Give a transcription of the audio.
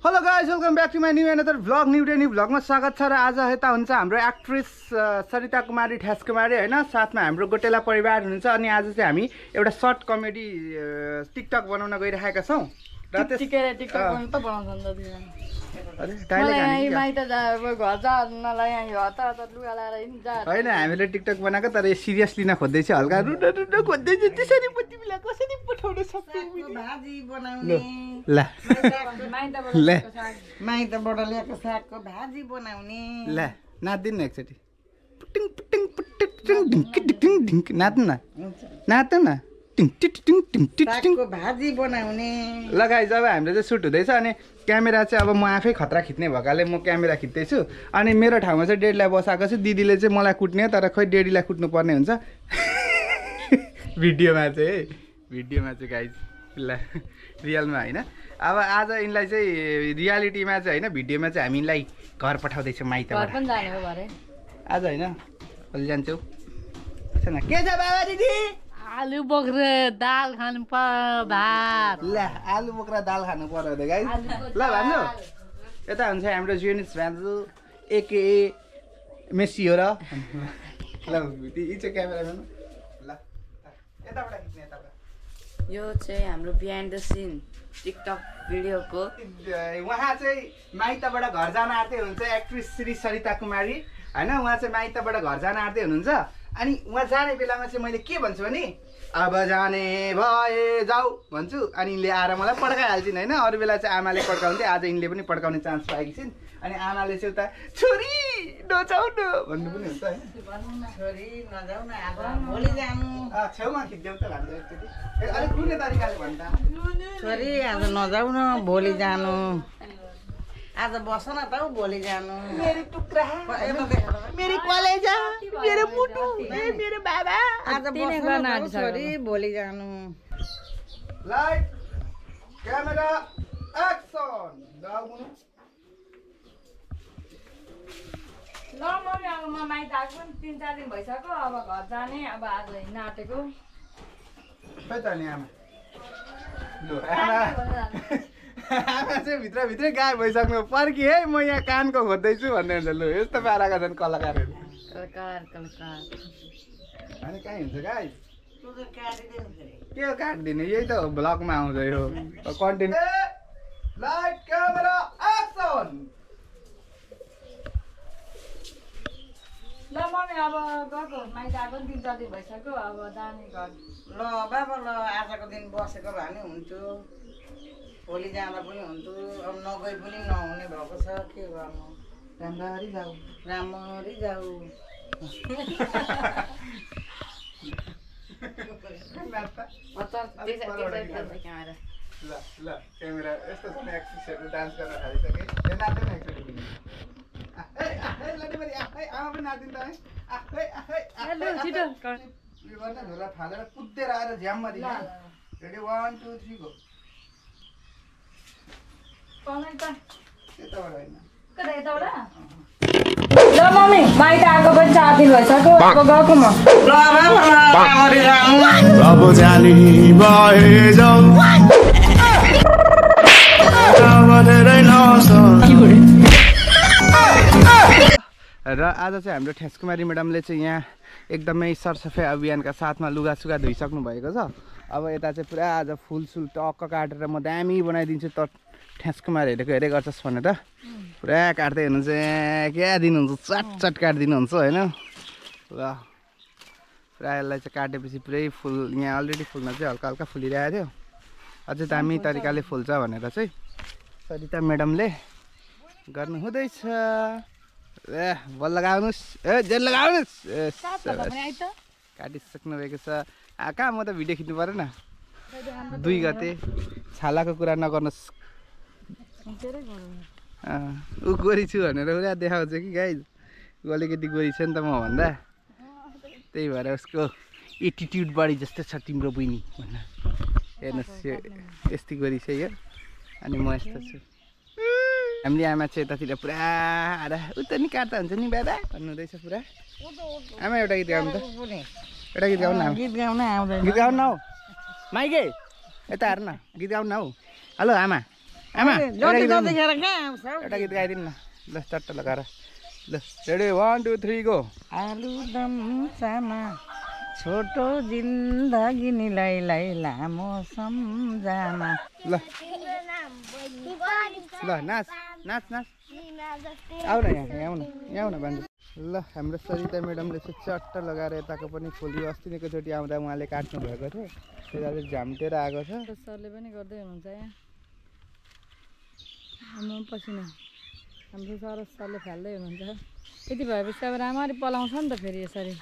hello guys welcome back to my new another vlog new day new भ्लगमा स्वागत छ र आज यता हुन्छ हाम्रो एक्ट्रेस सरिता कुमारी ठ्यास कुमारी होइन साथमा हाम्रो गोटेला परिवार हुनुहुन्छ अनि आज चाहिँ हामी एउटा सर्ट कमेडी टिकटक बनाउन गइरहेका छौँ र टिकटक बनाउन त बनाउँछ नि त होइन हामीले टिकटक बनाएको तर यो सिरियस लिन खोज्दैछ हल्का रुन खोज्दैछ त्यसरी तिमीलाई कसरी पठाउन सक्छौ भाजी बनाउने ल माइतबाट ल्याएको सागको भाजी बनाउने ल नाच्दिनु न एकचोटि पुटिङ पुटिङ पुटिङ ढिङ्की ढिङ ढिङ्की नाच्नु न नाच्नु न टिङ टिङ टिङ टिङ टिङ सागको भाजी बनाउने लगाइ जब हाम्रो चाहिँ सुट हुँदैछ अनि क्यामेरा चाहिँ अब म आफै खतरा खिच्ने भएकाले म क्यामेरा खिच्दैछु अनि मेरो ठाउँमा चाहिँ डेडीलाई बसाएको छु दिदीले चाहिँ मलाई कुट्ने तर खोइ डेडीलाई कुट्नु पर्ने हुन्छ भिडियोमा चाहिँ गाइज ल रियलमा होइन अब आज यिनलाई चाहिँ रियालिटीमा चाहिँ होइन भिडियोमा चाहिँ हामीलाई घर पठाउँदैछौँ माइतबाट आज होइन कहिले जान्छौ के छ बाबा दिदी आलु बोक्रा दाल खानु भात ल आलु बोक्रा दाल खानु पर्यो अरे गाइस ल भन्नु यता हुन्छ हाम्रो जुनिस भान्जु एके मेसी हो र ल यी चाहिँ क्यामेराम्यान ल यताबाट खिच्ने यताबाट यो चाहिँ हाम्रो बिहाइन्ड द सिन टिकटक भिडियोको उहाँ चाहिँ माइतबाट घर जान आँट्दै हुनुहुन्छ एक्ट्रेस श्री सरिता कुमारी होइन उहाँ चाहिँ माइतबाट घर जान आँट्दै हुनुहुन्छ अनि उहाँ जाने बेलामा चाहिँ मैले के भन्छु भने अब जाने भए जाऊ भन्छु अनि यिनले आएर मलाई पड्काइहाल्छिन् होइन अरू बेला चाहिँ आमाले पड्काउँथे आज यिनले पनि पड्काउने चान्स पाएकी छिन् अनि आमाले चाहिँ उता छोरी नजाऊ न भन्नु पनि हुन्छ होइन छोरी नजाऊ न आज भोलि जानु छेउमा खिच्देऊ त भन्छ एकचोटि अलिक कुनै तरिकाले भन्छ छोरी आज नजाऊ न भोलि जानु आज बस न त भोलि जानु मेरो टुक्रा मेरो कलेजा मेरो मुटु मेरो बाबा आज बस न छोरी भोलि जानु लाइट क्यामेरा एक्सन जाऊ ल मम्मी अब म माइत आएको पनि 3-4 दिन भइसक्यो अब घर जाने अब आज हिँड्न आँटेको खै त नि आमा लु आमा चाहिँ भित्रभित्रै गायब भइसक्नु पर्खी है म यहाँ कानको खोज्दैछु भन्दै हुन्छ लु यस्तो पाराका छन् कलाकारहरू अनि कहीँ हुन्छ गाई के काटिदिने यही त हो ब्लगमा आउँछ यो कन्टेन्ट लाइट क्यामेरा एक्सन ल मम्मी अब गएको माइत आएको पनि 3-4 दिन भइसक्यो अब जाने घर ल बाबा ल आजको दिन बसेको भए नि हुन्थ्यो भोलि जाँदा पनि हुन्थ्यो अब नगई पनि नहुने भएको छ के गर्नु राम्ररी जाऊ ल क्यामेरा यस्तो छ एक्ट्रेसहरू डान्स गर्न थालिसके यो नाच्दैन एक्चुअली आमा पनि नाच्दिनु त है उयो गर्न झोला फालेर कुदेर आएर झ्याममा दिन्छ रेडी 1 2 3 गो यताबाट होइन ल मम्मी माइत आएको पनि 4 दिन भइसक्यो अब गएको म अब जानी भए जाऊ र आज चाहिँ हाम्रो ठ्यास कुमारी म्याडमले चाहिँ यहाँ एकदमै सरसफाइ अभियानका साथमा लुगासुगा धोइसक्नु भएको छ अब यता चाहिँ पुरा आज फुलसुल टक्क काटेर म दामी बनाइदिन्छु त ठ्यास कुमारीहरूको हेरे गर्छस् भनेर पुरा काट्दै हुनुहुन्छ क्या दिनुहुन्छ चट काटिदिनुहुन्छ होइन ल पुरा यसलाई चाहिँ काटेपछि पुरै फुल यहाँ अलरेडी फुल्न चाहिँ हल्का हल्का फुलिरहेको थियो अझै दामी तरिकाले फुल्छ भनेर चाहिँ सरिता म्याडमले गर्नु हुँदैछ ए बल लगाउनुहोस् ए जेल लगाउनुहोस् काटिसक्नु भएको छ कहाँ म त भिडियो खिच्नु परेन 2 गते छालाको कुरा नगर्नुहोस् ऊ गोरी छु भनेर पुरा देखाउँछ कि गाई अलिकति गोरी छ नि त म भन्दा त्यही भएर उसको एटिट्युड बढी जस्तो छ तिम्रो बहिनी भन्दा हेर्नुहोस् यो यस्तै गोरी छ यो अनि म यस्तो छु हामीले आमा चाहिँ यतातिर पुरा आएर उता नि काट्दा हुन्छ नि बाबा भन्नुहुँदैछ पुरा आमा एउटा गीत गाउनु त एउटा गीत गाउनु गीत गाउन आउँदैन गीत गाउनु न हौ माइके यता हेर्न गीत गाउनु न हौ हेलो आमा आमा जति जतिखेर कहाँ आउँछ एउटा गीत गाइदिनु न ल चट्ट लगाएर ल रेडी 1 2 3 गो आलुदम चाना छोटो जिन्दगी लाई लामो सम्झना ल ल नाच नाच नाच आऊ न यहाँ आऊ न बान्जु ल हाम्रो सरिता म्याडमले चाहिँ चट्ट लगाएर यताको पनि खोल्यो अस्तिको चोटि आउँदा उहाँले काट्नु भएको थियो त्यता चाहिँ झाम्टेर आएको छ सरले पनि गर्दै हुनुहुन्छ यहाँ हाम्रो पसिना हाम्रो सरस सरले फाल्दै हुनुहुन्छ यति भएपछि अब राम्ररी पलाउँछ नि त फेरि यसरी